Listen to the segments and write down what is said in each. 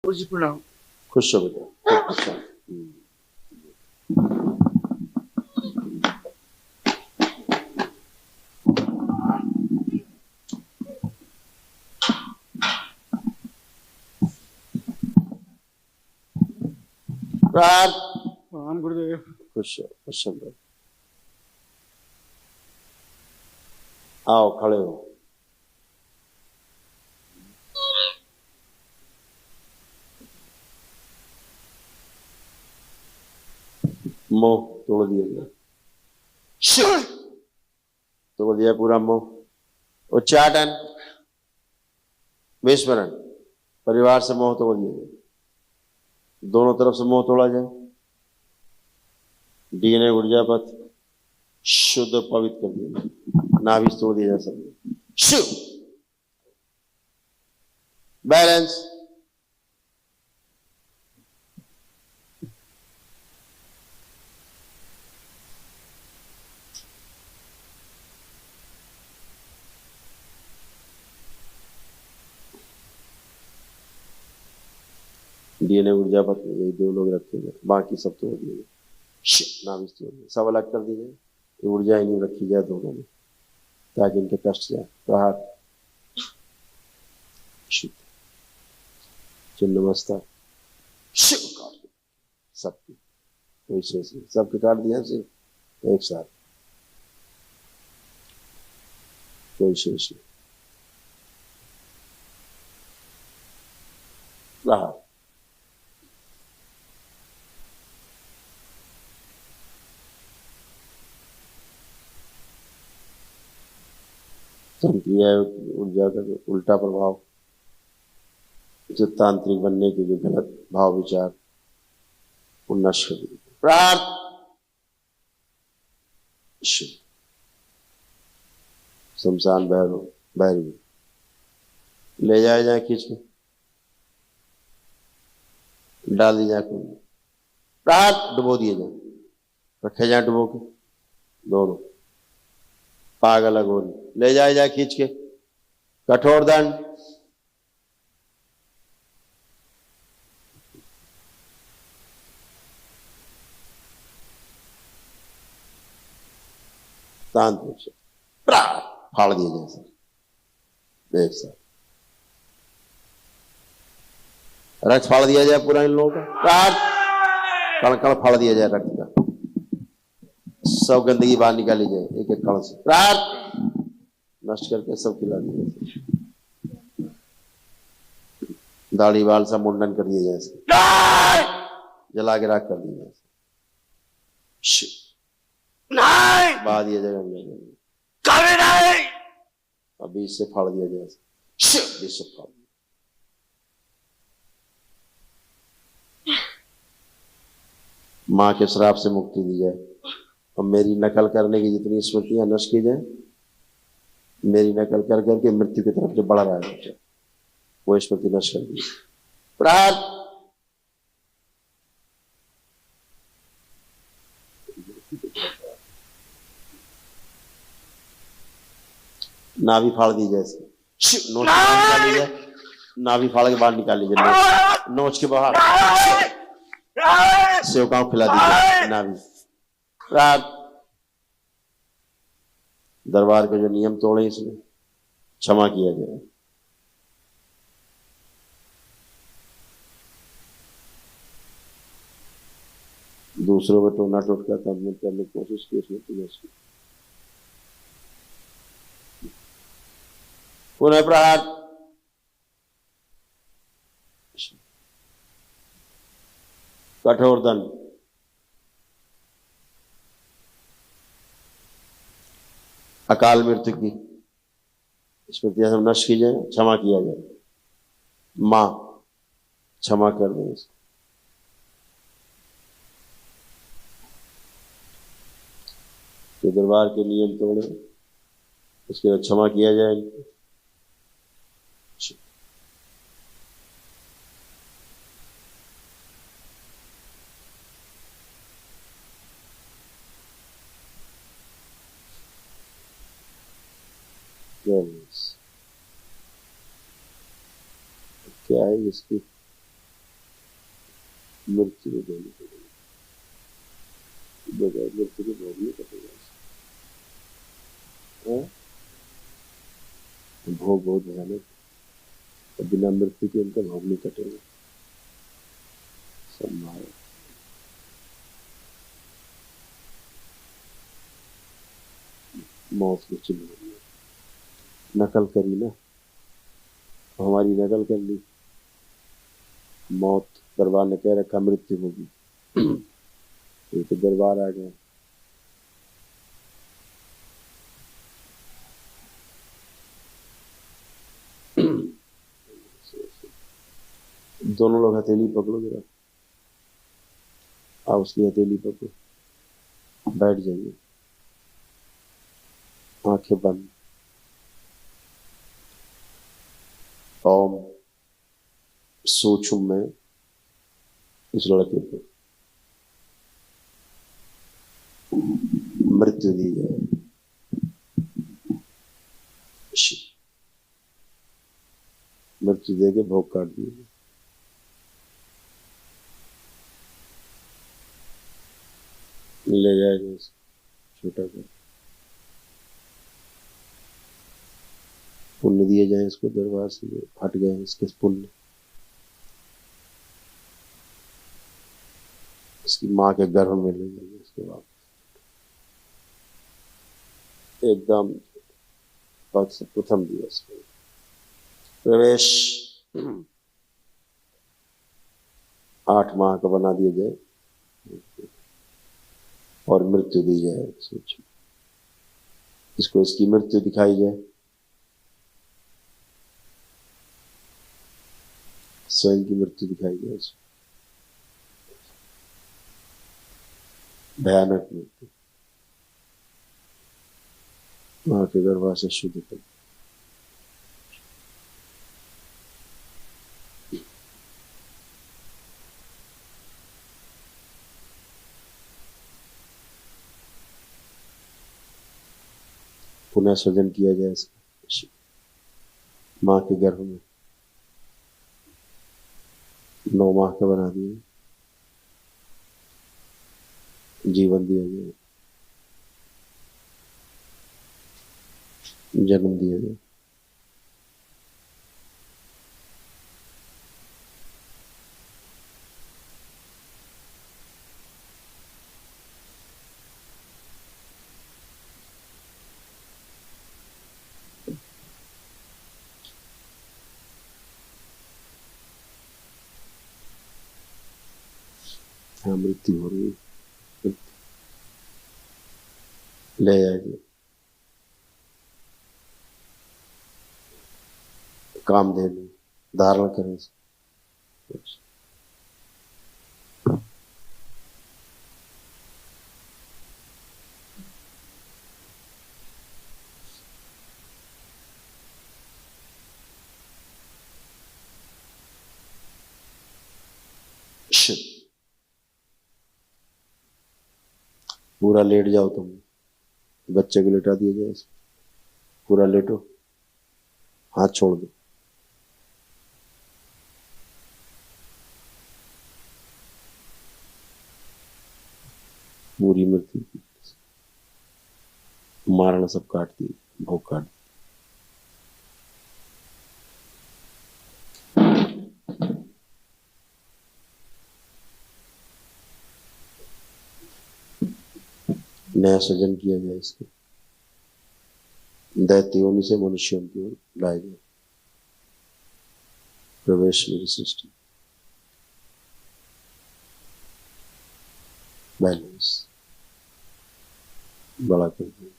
जी प्रणाम। खुश हो बेटा, खूब खुश हो। प्रणाम गुरुदेव। खुश हो, खुश हो बेटा। आओ खड़े हो। मोह तोड़ दिया गया, तोड़ दिया पूरा मोह। उच्चाटन, विस्मरण, परिवार से मोह तोड़ दिया गया। दोनों तरफ से मोह तोड़ा जाए। डीएनए ऊर्जा पथ शुद्ध और पवित्र कर दिया जाए। नाभि तोड़ दिया जा सकता। बैलेंस, डीएनए ऊर्जा पथ में यही दो लोग रखे गए, बाकी सब तोड़ दिए गए। नाभि तोड़ दिए, सब अलग कर दिए जाए। ऊर्जा ही नहीं रखी जाए दोनों में, ताकि इनके कष्ट जाए। प्रहार, नमस्ता, सबकी कोई शेष नहीं, सबके काट दिया सिर्फ एक साथ, कोई शेष नहीं। प्रहार, क्रिया ऊर्जा का उल्टा प्रभाव, जो तांत्रिक बनने के जो गलत भाव विचार वो नष्ट कर दिए। प्रार्थ, शमशान भैरव ले जाए जाए खींच के, डाल दी जाए कुंड, प्रार्थ डुबो दिए जाए, रखे जाए डुबो के दोनों, पाग अलग हो रही, ले जाए जाए खींच के। कठोर दंड, तांत्रिक से फाड़ दिए जाए सर एक साथ, रक्त फाड़ दिया जाए पूरा इन लोगों का, कण कण फाड़ दिया जाए रक्त का, सब गंदगी बाहर निकाली जाए एक एक कण से, नष्ट करके सब खिला दिया, दाढ़ी बाल सब मुंडन कर दिया जाए, जला के राख कर दिया जाए, बहा दिया जाए, अभी इससे फाड़ दिया जाए, इससे फाड़ दिया। मां के श्राप से मुक्ति दी जाए, और मेरी नकल करने की जितनी स्मृतियां नष्ट की जाए, मेरी नकल कर करके मृत्यु की तरफ जो बढ़ रहा है वो स्मृति नष्ट कर दी। प्रार्थ, नाभि फाड़ दी जाए, नोच के बाहर निकाली जाए, नाभि फाड़ के बाहर निकाली जाए, नोच के बाहर सेवकाओं खिला दीजिए नाभि। प्रार्थ, दरबार के जो नियम तोड़े इसमें क्षमा किया जाए। दूसरों को टोना टोटका तब करने की कोशिश की इसमें तुझे पुनः प्रहार, कठोर दंड, अकाल मृत्यु की स्मृतियां सब नष्ट की जाए, क्षमा किया जाए। मां क्षमा कर दें इसको, तो दरबार के नियम तोड़े उसके बाद क्षमा किया जाए। क्या है इसकी मृत्यु को देनी पड़ेगी, बगैर मृत्यु के भोग नहीं कटेगा। भोग बहुत भयानक, बिना मृत्यु के उनका भोग नहीं कटेगा। सब मारे मौत के चिन्ह, नकल करी ना, हमारी नकल कर ली, मौत दरबार ने कह रखा मृत्यु होगी, ये तो दरबार आ गया। दोनों लोग हथेली पकड़ो जरा, आप उसकी हथेली पकड़ो, बैठ जाइए, आंखें बंद। ओम सोचूं मैं इस लड़के को मृत्यु दी जाए, मृत्यु दे के भोग काट दिए। ले जाएगा छोटा सा, पुण्य दिए जाए इसको, दरबार से हट गए इसके पुण्य, इसकी माँ के गर्भ में ले जाएंगे इसके बाद एकदम प्रथम दिवस में प्रवेश 8 माह का बना दिया जाए और मृत्यु दी जाए। सोचो, इसको इसकी मृत्यु दिखाई जाए, स्वयं की मृत्यु दिखाई जाए, भयानक मृत्यु, मां के गर्भ से शुद्ध कर। पुनः सृजन किया जाए इसका, मां के गर्भ में 9 माह का बना दिए, जीवन दिया जाए, जन्म दिया जाए। हाँ, मृत्यु हो रही है, ले जाइए, काम देने धारण करें। पूरा लेट जाओ तुम, बच्चे को लेटा दिया जाए, पूरा लेटो, हाथ छोड़ दो, पूरी मृत्यु मारण सब काट दी, भोग काट दी। नया सृजन किया जाए इसको, दैत्य योनि से मनुष्यों की ओर लाए गए, प्रवेश मेरी सृष्टि, बैलेंस बड़ा कर दिया।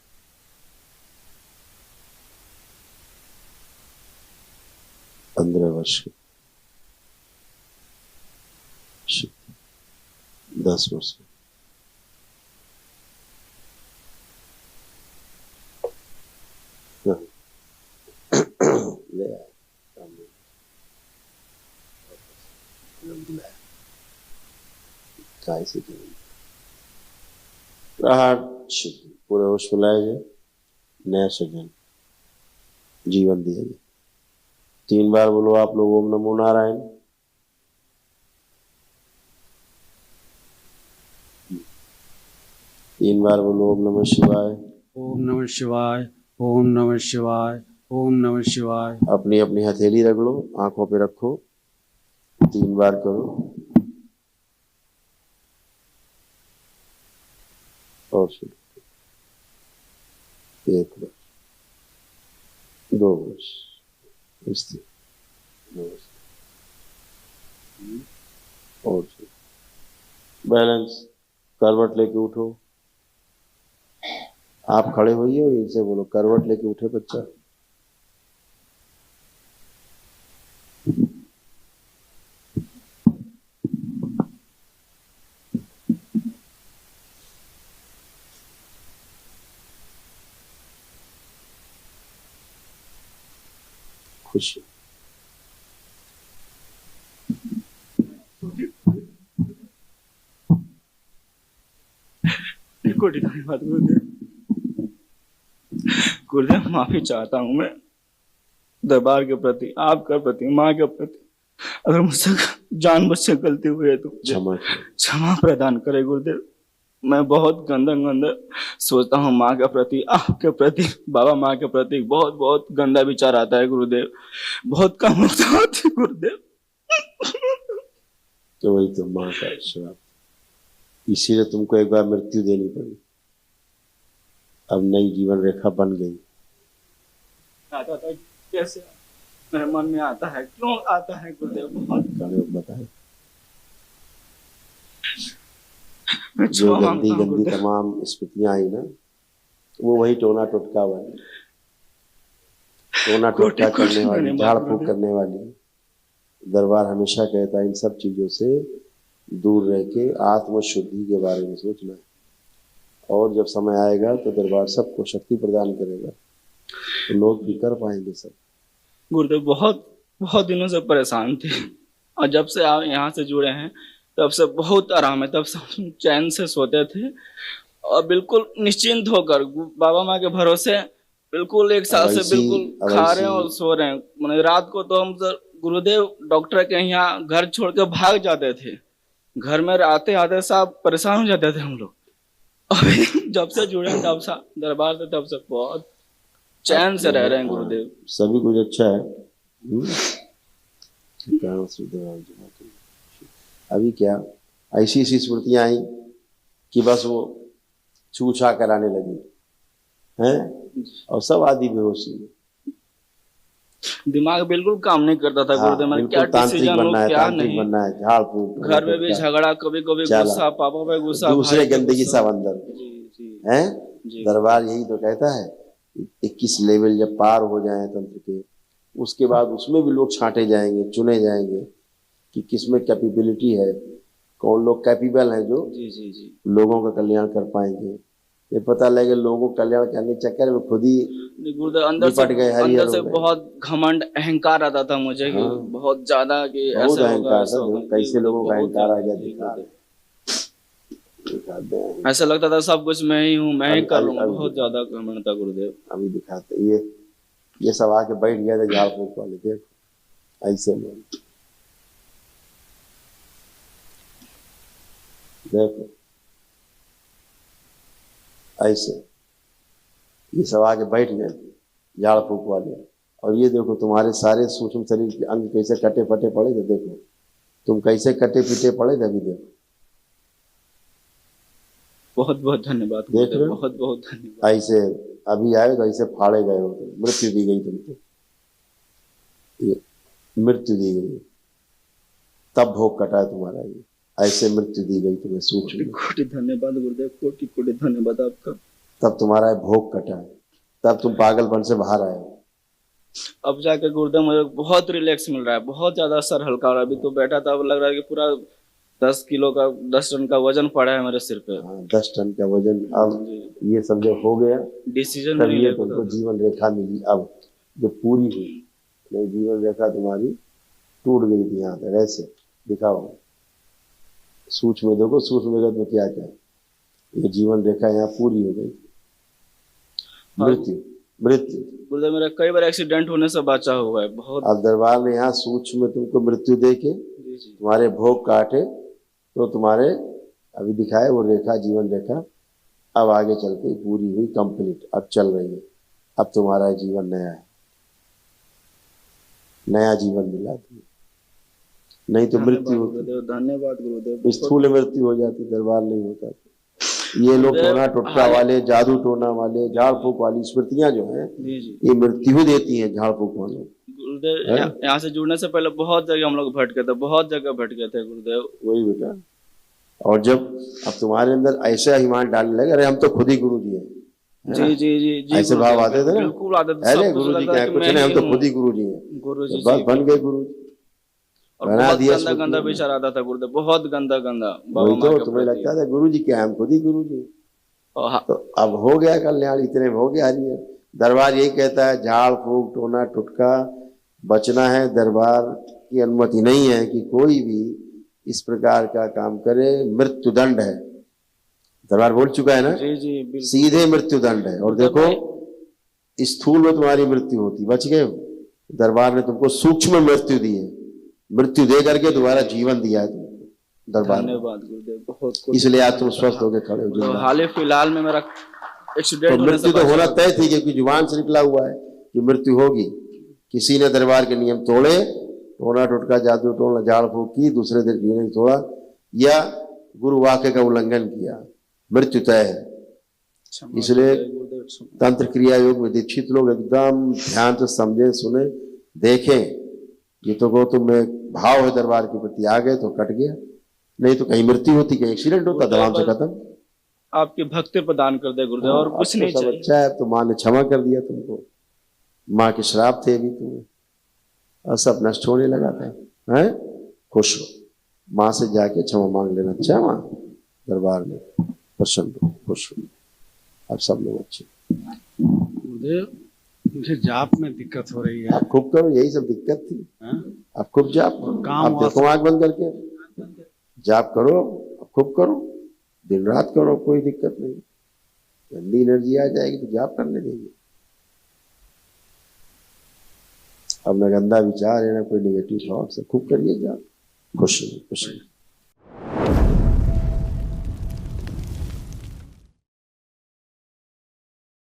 पंद्रह वर्ष 10 वर्ष ले आए, काय से शुद्ध पूरे होश में लाया जाए, नया सृजन, जीवन दिया जाए। 3 बार बोलो आप लोग ओम नमो नारायण। 3 बार बोलो ओम नमः शिवाय। ओम नमः शिवाय। ओम नमः शिवाय। ओम नमः शिवाय। अपनी अपनी हथेली रख लो, आंखों पे रखो, 3 बार करो। और शुरू, 1 बार, 2 बार, स्थिर, 2 बार, और शुरू। बैलेंस, करवट लेके उठो। आप खड़े होइए और इनसे बोलो करवट लेके उठे बच्चा। खुश। कोटि धन्यवाद गुरुदेव। गुरुदेव माफी चाहता हूँ मैं दरबार के प्रति, आपके प्रति, माँ के प्रति। अगर मुझसे जानबूझ से गलती हुई है तो क्षमा प्रदान करे गुरुदेव। मैं बहुत गंदा गंदा सोचता हूँ माँ के प्रति, आपके प्रति, बाबा माँ के प्रति। बहुत बहुत गंदा विचार आता है गुरुदेव, बहुत कम होता है गुरुदेव। तो वही तो माँ का श्राप, इसीलिए तुमको एक बार मृत्यु देनी पड़ी। अब नई जीवन रेखा बन गई। आता था कैसे मेरे मन में आता है, क्यों आता है गुरुदेव? बताए जो गंदी गंदी तमाम स्मृतियां आई ना, वो वही टोना टोटका वाली, टोना टोटका करने वाली, झाड़ फूक करने वाली। दरबार हमेशा कहता है इन सब चीजों से दूर रह के आत्म शुद्धि के बारे में सोचना है, और जब समय आएगा तो दरबार सबको शक्ति प्रदान करेगा, तो लोग भी कर पाएंगे सब। गुरुदेव बहुत बहुत दिनों से परेशान थे, और जब से आप यहाँ से जुड़े हैं तब से बहुत आराम है। तब से चैन से सोते थे और बिल्कुल निश्चिंत होकर बाबा माँ के भरोसे बिल्कुल एक साथ से बिल्कुल खा रहे हैं और सो रहे हैं। मैंने रात को तो हम सर गुरुदेव डॉक्टर के यहाँ घर छोड़ के भाग जाते थे, घर में आते आते सब परेशान हो जाते थे हम लोग। अभी जब से जुड़े हैं तब से दरबार से, तब से बहुत चैन से रह रहे हैं गुरुदेव। सभी कुछ अच्छा है। अभी क्या ऐसी ऐसी स्मृतियां आई कि बस वो छू छा कराने लगी हैं, और सब आदि बेहोशी। दिमाग बिल्कुल काम नहीं करता था गुरुदेव। मैं क्या डिसीजन लूं क्या नहीं, बनना है, झाड़ फूक, घर में भी झगड़ा, कभी कभी गुस्सा, पापा पे गुस्सा, दूसरे गंदगी सब अंदर है। दरबार यही तो कहता है 21 लेवल जब पार हो जाए तंत्र के, उसके बाद उसमें भी लोग छांटे जाएंगे, चुने जाएंगे कि किसमें कैपेबिलिटी है, कौन लोग कैपेबल हैं जो लोगों का कल्याण कर पाएंगे। ये पता लगे लोगों को कल्याण करने के चक्कर में खुद ही अंदर से बहुत घमंड अहंकार आता था मुझे। हाँ। कि बहुत ज्यादा कि बहुत अहंकार था। कैसे लोगों का अहंकार आ गया दिखा ऐसा लगता था सब कुछ मैं ही हूँ, मैं ही कर लूंगा। बहुत ज्यादा घमंड था गुरुदेव। अभी दिखाते ये सब आके बैठ गया था झाड़ फूक वाले। देखो ऐसे लोग, देखो ऐसे ये सब आके बैठ गए झाड़ फूक वाले। और ये देखो तुम्हारे सारे सूक्ष्म शरीर के अंग कैसे कटे फटे पड़े थे। देखो तुम कैसे कटे पीटे पड़े थे। अभी देखो, बहुत बहुत धन्यवाद। देख रहे हो, बहुत बहुत धन्यवाद। ऐसे अभी आए तो ऐसे फाड़े गए हो, मृत्यु दी गई तुमको, ये मृत्यु दी गई, तब भोग कटा है तुम्हारा। ये ऐसे मृत्यु दी गई तुम्हें सूक्ष्म। कोटि धन्यवाद गुरुदेव, कोटि कोटि धन्यवाद आपका। तब तुम्हारा भोग कटा है, तब तुम पागलपन से बाहर आए हो। अब जाकर गुरुदेव मुझे बहुत रिलैक्स मिल रहा है, बहुत ज्यादा सर हल्का हो रहा है। अभी तो बैठा था, अब लग रहा है कि पूरा 10 किलो का 10 टन का वजन पड़ा है मेरे सिर पे। 10 टन का वजन। अब ये सब जब हो गया डिसीजन तब ये तुमको जीवन रेखा मिली, अब जो पूरी हुई। नहीं, जीवन रेखा तुम्हारी टूट गई थी यहाँ तक। ऐसे दिखाओ सूक्ष्म में, देखो सूक्ष्म जगत में क्या क्या, ये जीवन रेखा यहाँ पूरी हो गई। मृत्यु मृत्यु गुरुदेव मेरा कई बार एक्सीडेंट होने से बचा हुआ है बहुत। अब दरबार ने यहाँ सूक्ष्म में तुमको मृत्यु दे के तुम्हारे भोग काटे, तो तुम्हारे अभी दिखाए वो रेखा, जीवन रेखा अब आगे चल के पूरी हुई, कंप्लीट, अब चल रही है। अब तुम्हारा जीवन नया है, नया जीवन मिला तुम्हें। नहीं तो मृत्यु होती, गुरुदेव, धन्यवाद गुरुदेव। स्थूल मृत्यु हो जाती, दरबार नहीं होता। ये लोग टोना टुटका वाले, जादू टोना वाले, झाड़ फूक वाली स्मृतियां जो हैं, जी जी ये मृत्यु देती हैं झाड़ फूक वालों। गुरुदेव, यहाँ से जुड़ने से पहले बहुत जगह हम लोग भटके थे, बहुत जगह भटके थे गुरुदेव। वही बेटा, और जब अब तुम्हारे अंदर ऐसा ईमान डालने लगे, अरे हम तो खुद ही गुरु जी हैं, जी जी जी जी, ऐसे भाव आते थे ना, बिल्कुल आते थे। अरे सब कुछ गुरु जी लगता क्या है कि कुछ मैं नहीं, हम ही तो हूँ। खुद ही गुरु जी हैं। गुरु जी, बस बन गए गुरु जी, और बना बहुत दिया गंदा स्मृति गंदा में। विचार आता था गुरुदेव, बहुत गंदा गंदा। वही माँ तो के तुम्हें प्रति। लगता था गुरु जी क्या, हम खुद ही गुरु जी। और हाँ, तो अब हो गया कल्याण, इतने में हो गया। हरी दरबार यही कहता है, झाड़ फूक टोना टुटका बचना है। दरबार की अनुमति नहीं है कि कोई भी इस प्रकार का काम करे, मृत्यु दंड है। दरबार बोल चुका है ना, जी जी बिल्कुल। सीधे मृत्यु दंड है। और देखो, स्थूल में तुम्हारी मृत्यु होती, बच गए। दरबार ने तुमको सूक्ष्म मृत्यु दी है, मृत्यु दे करके दोबारा जीवन दिया है तुमको दरबार ने। धन्यवाद गुरुदेव, बहुत कुछ। इसलिए आज तुम स्वस्थ होकर खड़े हो। तो जिंदा। हाल ही फिलहाल में मेरा तो एक्सीडेंट होने से मृत्यु तो होना बचा। तय थी, क्योंकि जुबान से निकला हुआ है कि मृत्यु होगी। किसी ने दरबार के नियम तोड़े, टोना टुटका जादू टोना झाड़ फूक की, दूसरे दिन नियम तोड़ा, या गुरु वाक्य का उल्लंघन किया, मृत्यु तय है। इसलिए तंत्र क्रिया योग में दीक्षित लोग एकदम ध्यान से समझे, सुने, देखें। ये तो गौतम में भाव है दरबार के प्रति, आ गए तो कट गया, नहीं तो कहीं मृत्यु होती, कहीं एक्सीडेंट होता, दवाम से खत्म। आपकी भक्ति प्रदान कर दे गुरुदेव, और कुछ नहीं सब चाहिए। अच्छा है, तो माँ ने क्षमा कर दिया तुमको। माँ के श्राप थे भी तुम्हें, और सब नष्ट होने लगा था। हैं, खुश हो, माँ से जाके क्षमा मांग लेना। अच्छा माँ, दरबार में प्रसन्न हो, खुश हो। अब सब लोग अच्छे। गुरुदेव, मुझे जाप में दिक्कत हो रही है। आप खूब करो, यही सब दिक्कत थी। हाँ? आप खूब जाप करो, काम आप देखो आंख बंद करके जाप करो, आप खूब करो, दिन रात करो, कोई दिक्कत नहीं। गंदी एनर्जी आ जाएगी तो जाप करने देंगे। अब न गंदा विचार है, ना कोई निगेटिव थॉट्स है, खूब करिए जाप, खुश रहिए, खुश रहिए।